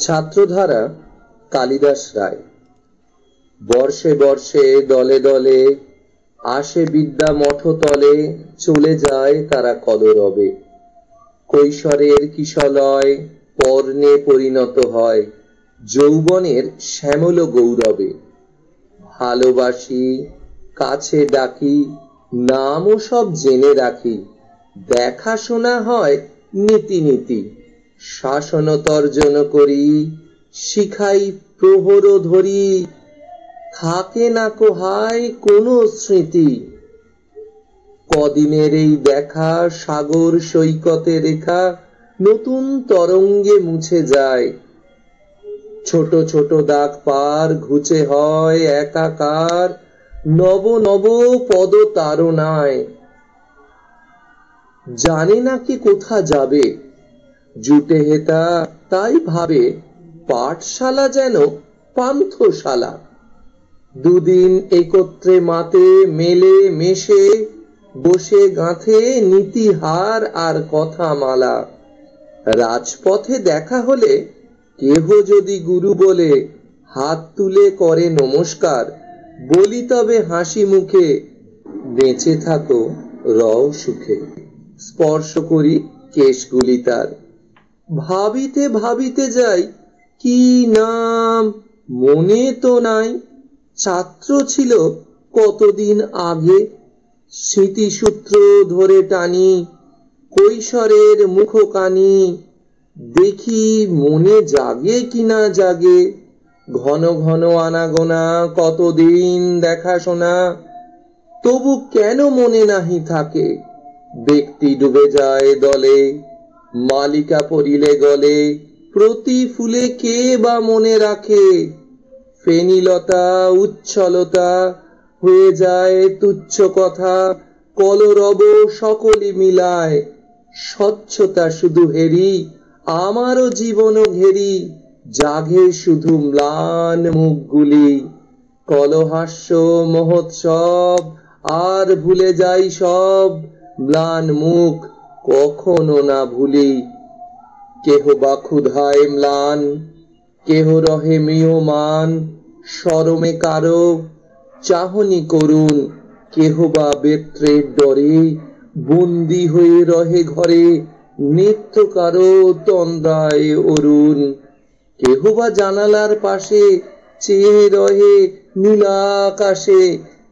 ছাত্রধারা কালিদাস রায়। বর্ষে বর্ষে দলে দলে আসে বিদ্যা মঠতলে, চলে যায় তারা কলরবে। কৈশোরের কিশলয় পর্ণে পরিণত হয় যৌবনের শ্যামল গৌরবে। ভালোবাসি, কাছে ডাকি, নামও সব জেনে রাখি, দেখাশোনা হয় নীতি নীতি। শাসন তর্জন করি, শিখাই প্রহর ধরি, থাকে না কোহায় কোনো স্মৃতি। কদিনের এই দেখা সাগর সৈকতে রেখা নতুন তরঙ্গে মুছে যায়। ছোট ছোট দাগ পার ঘুচে হয় একাকার নব নব পদ তাড়নায়। জানে না কি কোথা যাবে, জুটে হেতা তাই ভাবে পাঠশালা যেন পান্থশালা। দুদিন একত্রে মাতে মেলে মেশে বসে গাঁথে নীতিহার আর কথা মালা। রাজপথে দেখা হলে কেহ যদি গুরু বলে হাত তুলে করে নমস্কার, বলি তবে হাসি মুখে, বেঁচে থাকো রও সুখে। স্পর্শ করি কেশগুলি তার, ভাবিতে ভাবিতে যাই কি নাম মনে তো নাই। ছাত্র ছিল কতদিন আগে, স্মৃতিসূত্র ধরে টানি কৈশোরের মুখকানি। দেখি মনে জাগে কিনা জাগে, ঘন ঘন আনাগোনা কতদিন দেখাশোনা। তবু কেন মনে নাহি থাকে, ব্যক্তি ডুবে যায় দলে, মালিকা পড়িলে গলে, প্রতি ফুলে কে বা মনে রাখে। ফেনীলতা উচ্ছলতা হয়ে যায় তুচ্ছ কথা, কলরব সকলে মিলায়। স্বচ্ছতা শুধু হেরি, আমারও জীবন ঘেরি, জাগে শুধু ম্লান মুখগুলি। কলহাস্য মহোৎসব আর ভুলে যাই সব, ম্লান মুখ কখনো না ভুলি। কেহ বা ক্ষুধায় ম্লান, কেহ রহে ম্রিয়মাণ শরমে কারো চাহনি করুন, কেহ বা বেত্রের ডরে বন্দী হয়ে রহে ঘরে নিত্য কারো তন্দ্রায় অরুণ। কেহ বা জানালার পাশে চেয়ে রহে নীলাকাশে,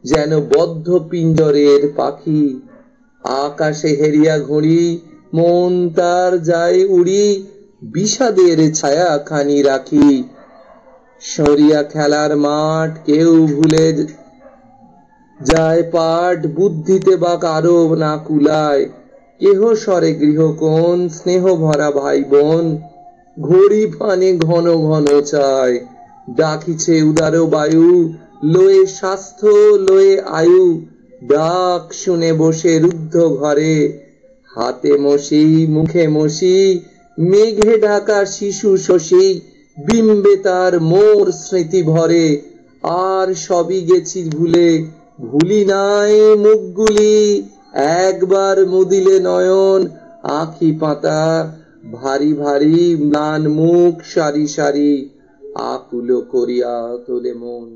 যেন বদ্ধ পিঞ্জরের পাখি। আকাশে হেরিয়া ঘুরি, মন তার যায় উড়ি, বিষাদের ছায়া খানি রাখি। সরিয়া খেলার মাঠ কেউ ভুলে যায় পাঠ, বুদ্ধিতে বা কারো না কুলায়। কেহ সরে গৃহকোণ, স্নেহ ভরা ভাই বোন, ঘড়ি ফানে ঘন ঘন চায়। ডাকিছে উদার বায়ু, লয়ে স্বাস্থ্য লয়ে আয়ু, ডাক শুনে বসে রুদ্ধ ঘরে। হাতে মশি মুখে মশি, মেঘে ঢাকা শিশু শশী, বিম্বে তার মোর স্মৃতি ভরে। আর সবই গেছি ভুলে, ভুলি নাই মুখগুলি, একবার মুদিলে নয়ন আঁখি পাতা। ভারী ভারী ম্লান মুখ সারি সারি, আকুল করিয়া তোলে মন।